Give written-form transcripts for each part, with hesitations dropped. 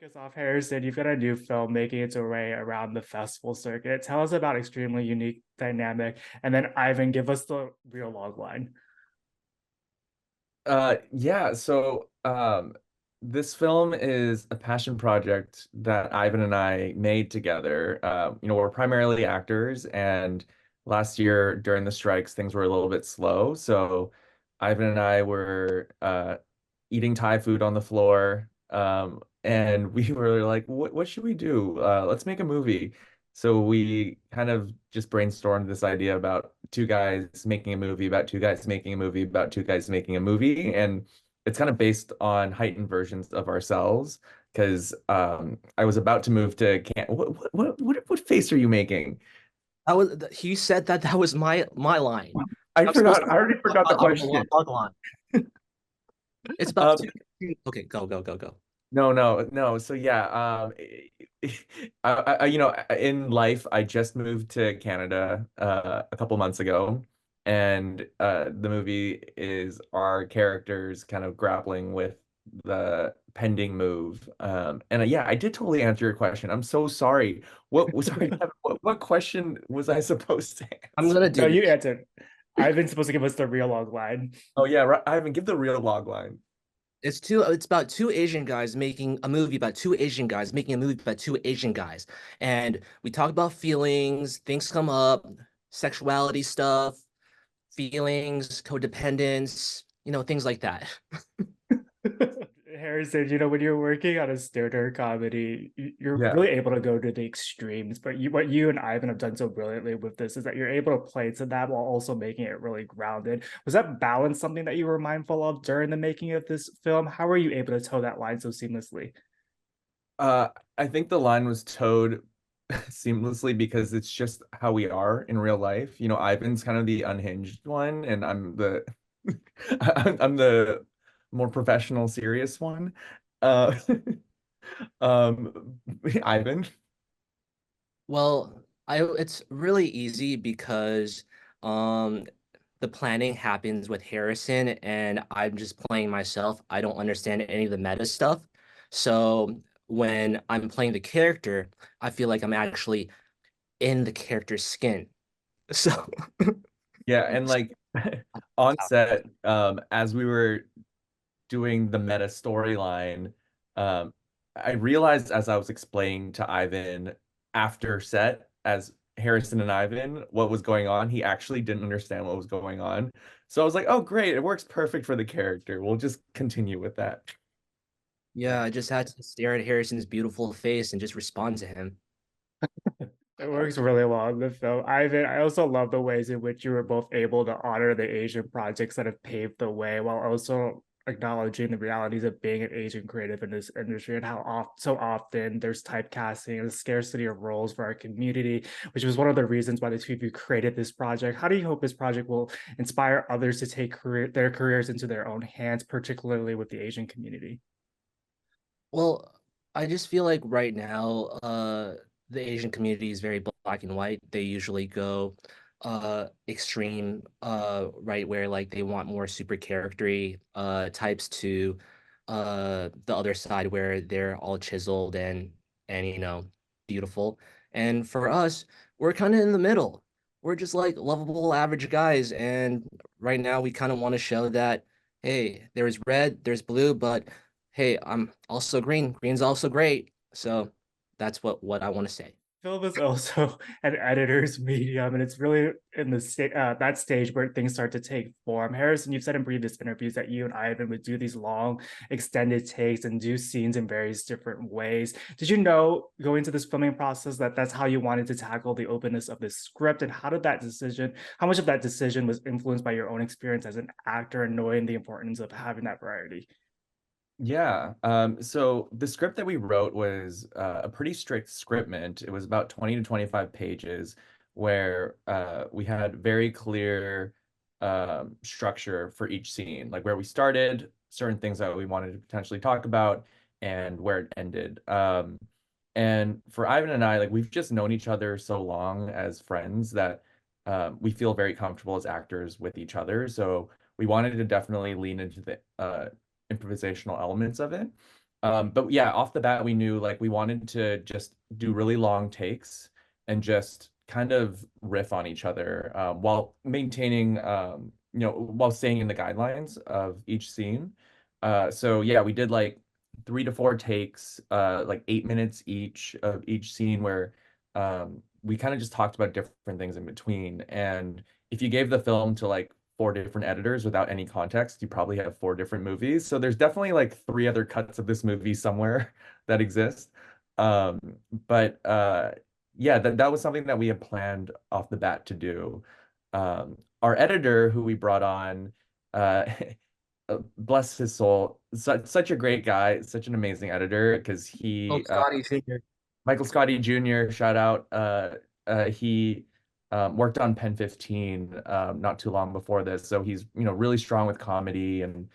Kick us off, Harrison. You've got a new film making its way around the festival circuit. Tell us about Extremely Unique Dynamic, and then Ivan, give us the real log line. Yeah, so this film is a passion project that Ivan and I made together. We're primarily actors, and last year during the strikes, things were a little bit slow. So Ivan and I were eating Thai food on the floor, and we were like, "What should we do? Let's make a movie." So we kind of just brainstormed this idea about two guys making a movie about two guys making a movie about two guys making a movie, and it's kind of based on heightened versions of ourselves. Because I was about to move to Can. What face are you making? That was he said that was my line. I I'm supposed forgot. to I already forgot the about the question. log line. It's about Um, two. Okay, go. no. So yeah, in life, I just moved to Canada a couple months ago, and the movie is our characters kind of grappling with the pending move. And yeah, I did totally answer your question. I'm so sorry. Sorry, Kevin, what question was I supposed to I'm gonna answer? No, do you this. answered. Ivan's supposed to give us the real log line. Oh yeah, right. I haven't give the real log line. It's about two Asian guys making a movie about two Asian guys making a movie about two Asian guys. And we talk about feelings, things come up, sexuality stuff, feelings, codependence, things like that. Harrison, when you're working on a stoner comedy, you're Yeah. really able to go to the extremes. But what you and Ivan have done so brilliantly with this is that you're able to play to that while also making it really grounded. Was that balance something that you were mindful of during the making of this film? How were you able to toe that line so seamlessly? Uh, I think the line was towed seamlessly because it's just how we are in real life. Ivan's kind of the unhinged one, and I'm the I'm the more professional, serious one. Uh, Ivan. Well, I it's really easy because um the planning happens with Harrison and I'm just playing myself. I don't understand any of the meta stuff. So when I'm playing the character, I feel like I'm actually in the character's skin. So Yeah, and like on set, as we were doing the meta storyline, um, I realized as I was explaining to Ivan after set, as Harrison and Ivan, what was going on, he actually didn't understand what was going on. So I was like, oh, great, it works perfect for the character. We'll just continue with that. yeah, I just had to stare at Harrison's beautiful face and just respond to him. It works really well in the film. Ivan, I also love the ways in which you were both able to honor the Asian projects that have paved the way while also acknowledging the realities of being an Asian creative in this industry and how so often there's typecasting and the scarcity of roles for our community, which was one of the reasons why the two of you created this project. How do you hope this project will inspire others to take their careers into their own hands, particularly with the Asian community? Well, I just feel like right now, the Asian community is very black and white. They usually go extreme, right, where like they want more super charactery types to the other side where they're all chiseled and beautiful. And for us, we're kind of in the middle. We're just like lovable average guys. And right now we kind of want to show that, hey, there's red, there's blue, but hey, I'm also green. Green's also great. So that's what I want to say. Film is also an editor's medium, and it's really in the that stage where things start to take form. Harrison, you've said in previous interviews that you and Ivan would do these long, extended takes and do scenes in various different ways. Did you know going into this filming process that that's how you wanted to tackle the openness of this script? And how much of that decision was influenced by your own experience as an actor and knowing the importance of having that variety? Yeah. So the script that we wrote was a pretty strict scriptment. It was about 20 to 25 pages where we had very clear structure for each scene, like where we started, certain things that we wanted to potentially talk about, and where it ended. And for Ivan and I, like we've just known each other so long as friends that we feel very comfortable as actors with each other. So we wanted to definitely lean into the improvisational elements of it. But yeah, off the bat, we knew like we wanted to just do really long takes and just kind of riff on each other while maintaining, while staying in the guidelines of each scene. So yeah, we did like 3 to 4 takes, like 8 minutes each of each scene where we kind of just talked about different things in between. And if you gave the film to like 4 different editors without any context, you probably have 4 different movies. So there's definitely like 3 other cuts of this movie somewhere that exist. Um, but yeah, that was something that we had planned off the bat to do. Our editor, who we brought on, uh, bless his soul, such a great guy, such an amazing editor because Oh, he Scotty Jr. Michael Scotty Jr., shout out. He worked on Pen 15 not too long before this, so he's really strong with comedy. And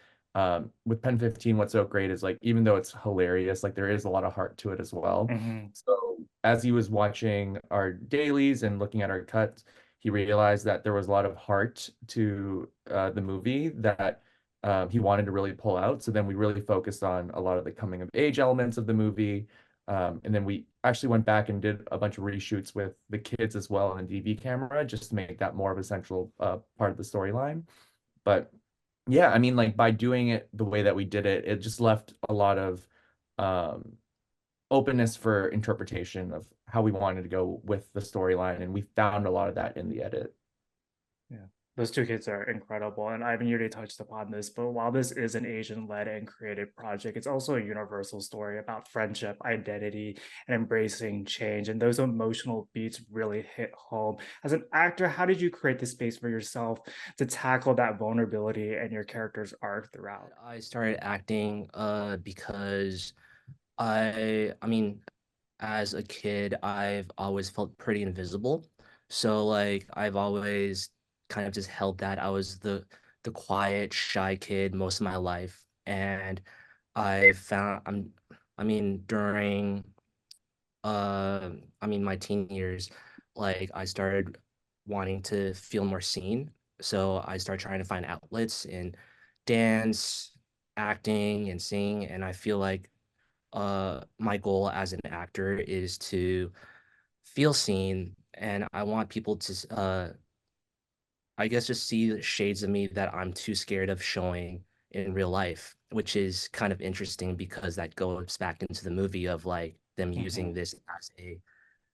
with Pen 15, what's so great is like even though it's hilarious, like there is a lot of heart to it as well. Hmm. So as he was watching our dailies and looking at our cuts, he realized that there was a lot of heart to the movie that he wanted to really pull out. So then we really focused on a lot of the coming of age elements of the movie. And then we actually went back and did a bunch of reshoots with the kids as well on a DV camera, just to make that more of a central part of the storyline. But yeah, I mean, like by doing it the way that we did it, it just left a lot of um, openness for interpretation of how we wanted to go with the storyline, and we found a lot of that in the edit. Yeah, those two kids are incredible. And Ivan, you already touched upon this, but while this is an Asian-led and creative project, it's also a universal story about friendship, identity, and embracing change. And those emotional beats really hit home. As an actor, how did you create the space for yourself to tackle that vulnerability and your character's arc throughout? I started acting because I mean, as a kid, I've always felt pretty invisible. So like I've always kind of just held that I was the quiet, shy kid most of my life. And I found I mean during my teen years, like I started wanting to feel more seen. So I started trying to find outlets in dance, acting, and singing. And I feel like my goal as an actor is to feel seen, and I want people to I guess just see the shades of me that I'm too scared of showing in real life, which is kind of interesting because that goes back into the movie of like them using Mhm. this as a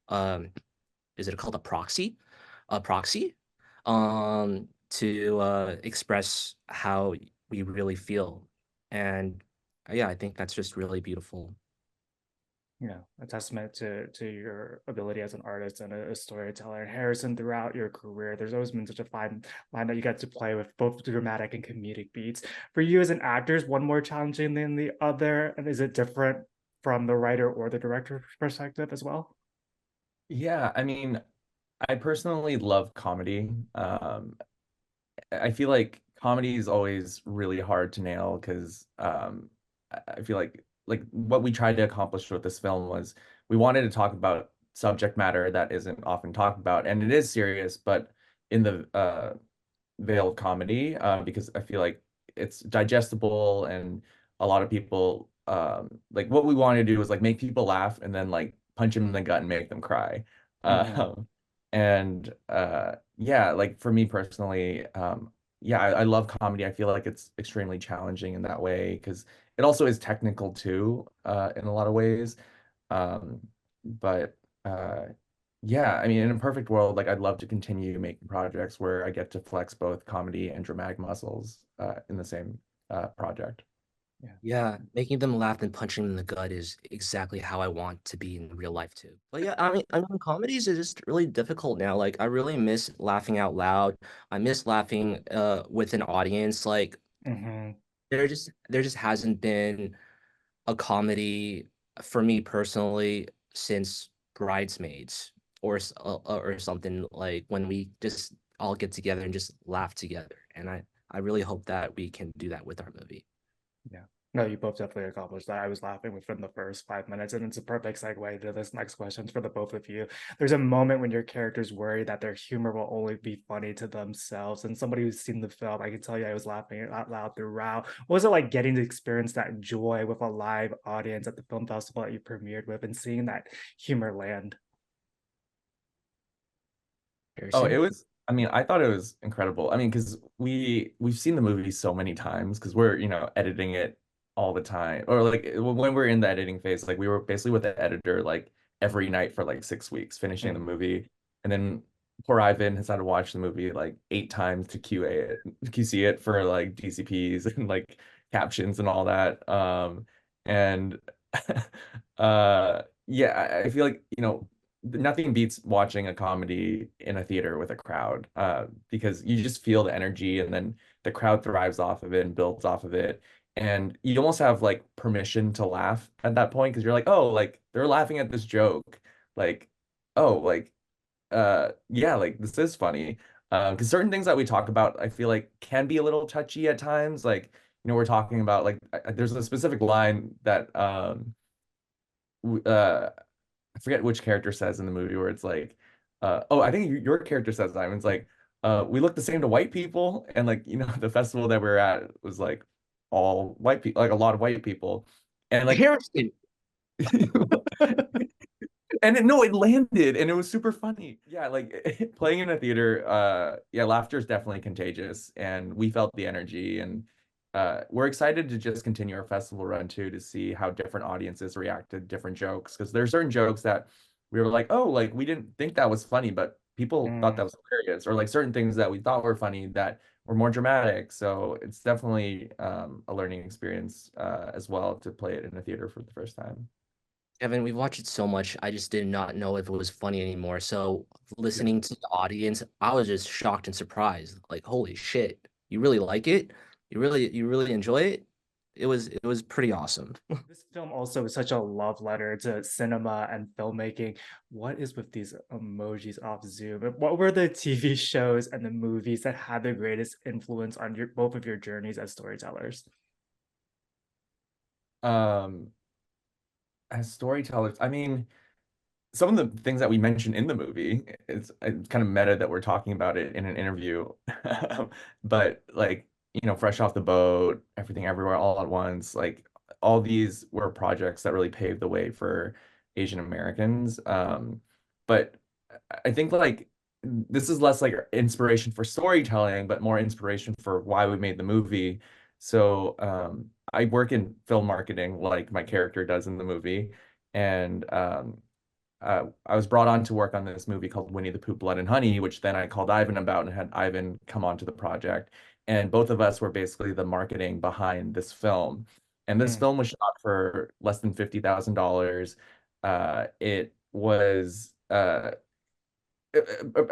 um is it called a proxy? A proxy to express how we really feel. And yeah, I think that's just really beautiful. A testament to your ability as an artist and a storyteller. And Harrison, throughout your career, there's always been such a fine line that you get to play with both dramatic and comedic beats. For you as an actor, is one more challenging than the other? And is it different from the writer or the director's perspective as well? Yeah, I mean, I personally love comedy. I feel like comedy is always really hard to nail because I feel like what we tried to accomplish with this film was we wanted to talk about subject matter that isn't often talked about, and it is serious, but in the veil of comedy, because I feel like it's digestible and a lot of people like what we wanted to do was like make people laugh and then like punch them in the gut and make them cry. Hmm. And yeah, like for me personally, yeah, I love comedy. I feel like it's extremely challenging in that way because it also is technical too, in a lot of ways. Um, but yeah, I mean, in a perfect world, like I'd love to continue making projects where I get to flex both comedy and dramatic muscles in the same project. Yeah. Yeah, making them laugh and punching them in the gut is exactly how I want to be in real life too. But yeah, I mean, comedies is just really difficult now. Like, I really miss laughing out loud. I miss laughing with an audience. Like, Hmm. there just hasn't been a comedy for me personally since Bridesmaids or something like when we just all get together and just laugh together. And I really hope that we can do that with our movie. Yeah. No, you both definitely accomplished that. I was laughing within the first 5 minutes, and it's a perfect segue to this next question for the both of you. There's a moment when your characters worry that their humor will only be funny to themselves. And somebody who's seen the film, I can tell you I was laughing out loud throughout. What was it like getting to experience that joy with a live audience at the film festival that you premiered with and seeing that humor land? Oh, Harrison? it was, I mean, I thought it was incredible. I mean, because we've seen the movie so many times because we're, editing it all the time. Or like when we're in the editing phase, like we were basically with the editor like every night for like 6 weeks, finishing the Mm. movie. And then poor Ivan has had to watch the movie like 8 times to QC it for like DCPs and like captions and all that. And yeah, I feel like, nothing beats watching a comedy in a theater with a crowd, because you just feel the energy and then the crowd thrives off of it and builds off of it. And you almost have like permission to laugh at that point because you're like, oh, like they're laughing at this joke. Like, oh, like, yeah, like this is funny. Because certain things that we talk about, I feel like can be a little touchy at times. Like, we're talking about like, there's a specific line that, w- uh, I forget which character says in the movie where it's like, oh, I think your character says that. It's like, we look the same to white people, and like, the festival that we were at was like all white people, like a lot of white people, and like, Harrison! and no, it landed, and it was super funny. Yeah, like playing in a theater, yeah, laughter is definitely contagious, and we felt the energy, and we're excited to just continue our festival run too to see how different audiences react to different jokes because there are certain jokes that we were like, oh, like we didn't think that was funny, but people thought that Mm. was hilarious, or like certain things that we thought were funny that were more dramatic. So it's definitely a learning experience as well to play it in a theater for the first time. Kevin, we've watched it so much, I just did not know if it was funny anymore. So Yeah. listening to the audience, I was just shocked and surprised. Like, holy shit, you really like it? You really enjoy it? It was pretty awesome. This film also is such a love letter to cinema and filmmaking. What is with these emojis off Zoom? What were the TV shows and the movies that had the greatest influence on your both of your journeys as storytellers? Um, as storytellers, I mean, some of the things that we mentioned in the movie, it's kind of meta that we're talking about it in an interview. But like, Fresh Off the Boat, Everything Everywhere All at Once, like all these were projects that really paved the way for Asian Americans. But I think like this is less like inspiration for storytelling, but more inspiration for why we made the movie. So I work in film marketing like my character does in the movie. And I was brought on to work on this movie called Winnie the Pooh, Blood and Honey, which then I called Ivan about and had Ivan come onto the project. And both of us were basically the marketing behind this film. And this Mm. film was shot for less than $50,000. It was I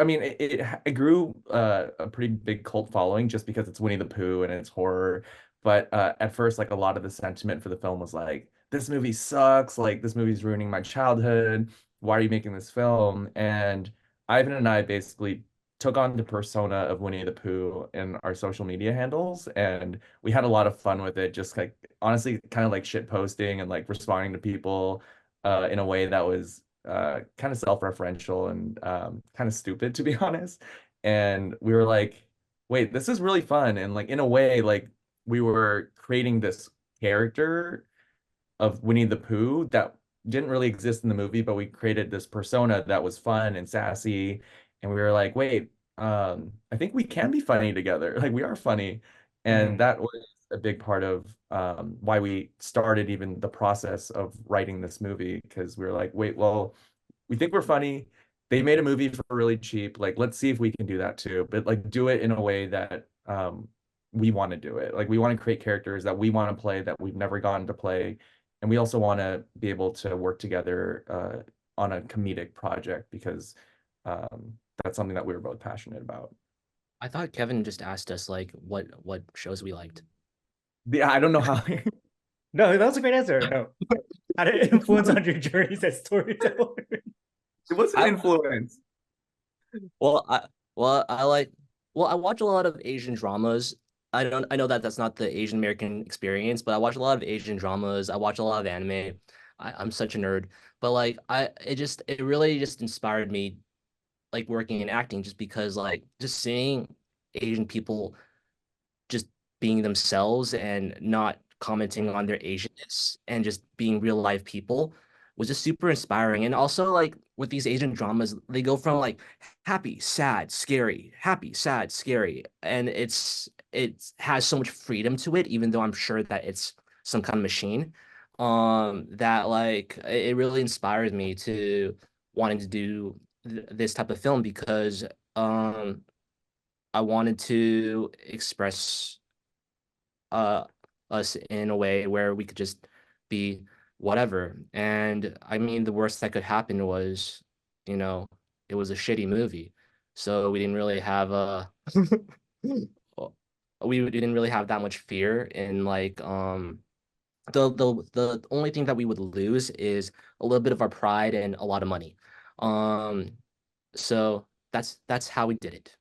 mean, it grew a pretty big cult following just because it's Winnie the Pooh and it's horror. But at first, like a lot of the sentiment for the film was like, "This movie sucks. Like this movie's ruining my childhood. Why are you making this film?" And Ivan and I basically took on the persona of Winnie the Pooh in our social media handles, and we had a lot of fun with it. Just like honestly, kind of like shit posting and like responding to people in a way that was kind of self-referential and kind of stupid to be honest. And we were like, wait, this is really fun. And like in a way, like we were creating this character of Winnie the Pooh that didn't really exist in the movie, but we created this persona that was fun and sassy. And we were like, wait, I think we can be funny together. Like we are funny. And Mm. that was a big part of why we started even the process of writing this movie, because we were like, wait, well, we think we're funny. They made a movie for really cheap. Like, let's see if we can do that too. But like do it in a way that we want to do it. Like we want to create characters that we want to play that we've never gotten to play. And we also want to be able to work together on a comedic project because that's something that we were both passionate about. I thought Kevin just asked us like what shows we liked. Yeah, I don't know how. No, that was a great answer. No. How did it influence on your journeys as storytellers? It was an I influence. well I well I like well I watch a lot of Asian dramas. I know that that's not the Asian American experience, but I watch a lot of Asian dramas. I watch a lot of anime. I'm such a nerd, but like it really just inspired me like working in acting just because like just seeing Asian people just being themselves and not commenting on their Asianness and just being real life people was just super inspiring. And also like with these Asian dramas, they go from like happy, sad, scary, happy, sad, scary. And it has so much freedom to it, even though I'm sure that it's some kind of machine. That like it really inspires me to wanting to do this type of film because I wanted to express uh us in a way where we could just be whatever. And I mean, the worst that could happen was, you know, it was a shitty movie. So we didn't really have we didn't really have that much fear in like the only thing that we would lose is a little bit of our pride and a lot of money. Um so that's how we did it.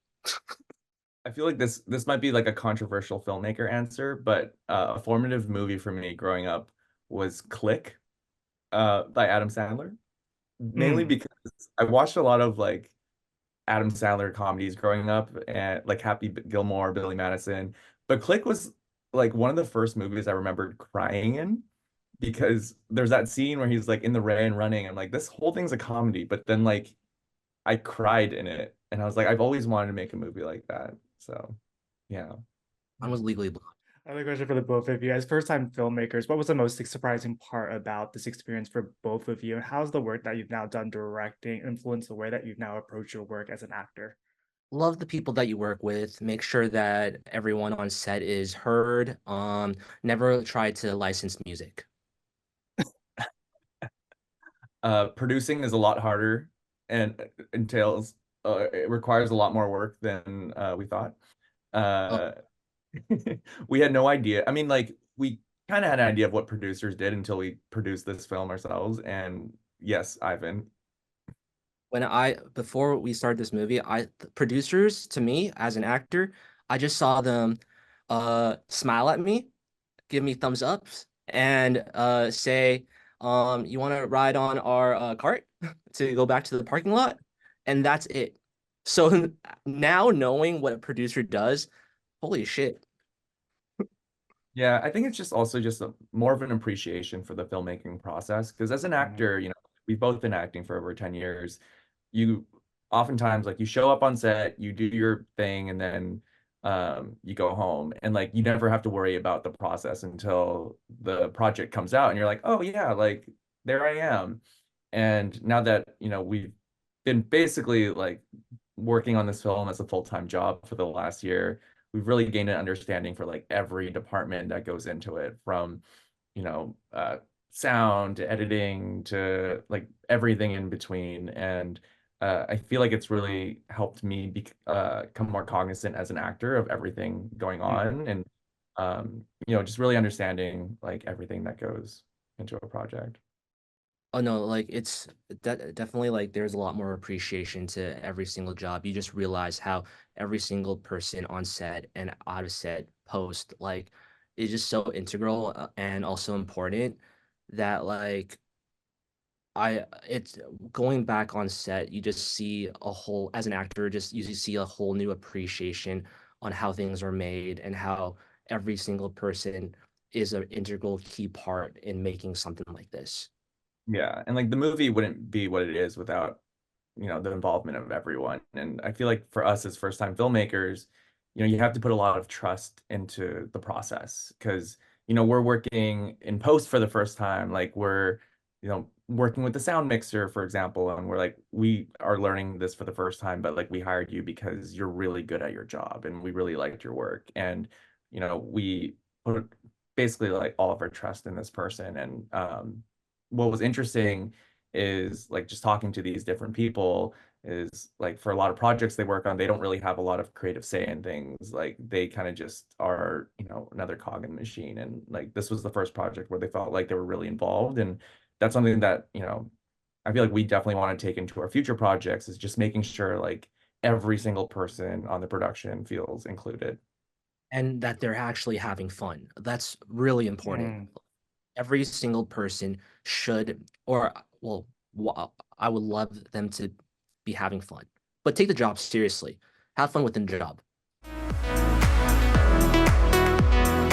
I feel like this might be like a controversial filmmaker answer, but a formative movie for me growing up was Click, by Adam Sandler. Mainly Mm. because I watched a lot of like Adam Sandler comedies growing up, and like Happy Gilmore, Billy Madison. But Click was like one of the first movies I remembered crying in, because there's that scene where he's like in the rain running. I'm like, this whole thing's a comedy, but then like I cried in it, and I was like, I've always wanted to make a movie like that. So, yeah. I was legally blonde. I have a question for the both of you. As first-time filmmakers, what was the most surprising part about this experience for both of you? And how's the work that you've now done directing influenced the way that you've now approached your work as an actor? Love the people that you work with. Make sure that everyone on set is heard. Never try to license music. Producing is a lot harder and entails it requires a lot more work than we thought. Oh, Uh, we had no idea. I mean, like we kind of had an idea of what producers did until we produced this film ourselves. And yes, Ivan. when I before we started this movie, the producers to me as an actor, I just saw them smile at me, give me thumbs ups, and say, you want to ride on our cart to go back to the parking lot? And that's it. So now knowing what a producer does, holy shit. Yeah, I think it's just also just more of an appreciation for the filmmaking process. Because as an Mhm. actor, we've both been acting for over 10 years. You oftentimes like you show up on set, you do your thing, and then you go home. And like you never have to worry about the process until the project comes out and you're like, oh yeah, like there I am. And now that, we've been basically like working on this film as a full-time job for the last year, we've really gained an understanding for like every department that goes into it, from you know uh sound to editing to like everything in between. And I feel like it's really helped me become more cognizant as an actor of everything going Mhm. on, and just really understanding like everything that goes into a project. Oh no, like it's definitely like there's a lot more appreciation to every single job. You just realize how every single person on set and out of set post like is just so integral and also important that like it's going back on set, you just see a whole as an actor, just you see a whole new appreciation on how things are made and how every single person is an integral key part in making something like this. Yeah, and like the movie wouldn't be what it is without the involvement of everyone. And I feel like for us as first time filmmakers, you have to put a lot of trust into the process, because we're working in post for the first time. Like we're working with the sound mixer, for example, and we're like, we are learning this for the first time, but like we hired you because you're really good at your job and we really liked your work. And we put basically like all of our trust in this person. And what was interesting is like just talking to these different people, is like for a lot of projects they work on, they don't really have a lot of creative say in things. Like they kind of just are, another cog in the machine. And like this was the first project where they felt like they were really involved. And that's something that, I feel like we definitely want to take into our future projects, is just making sure like every single person on the production feels included. and that they're actually having fun. That's really important. Mm. Every single person should, or well, I would love them to be having fun, but take the job seriously. Have fun within the job.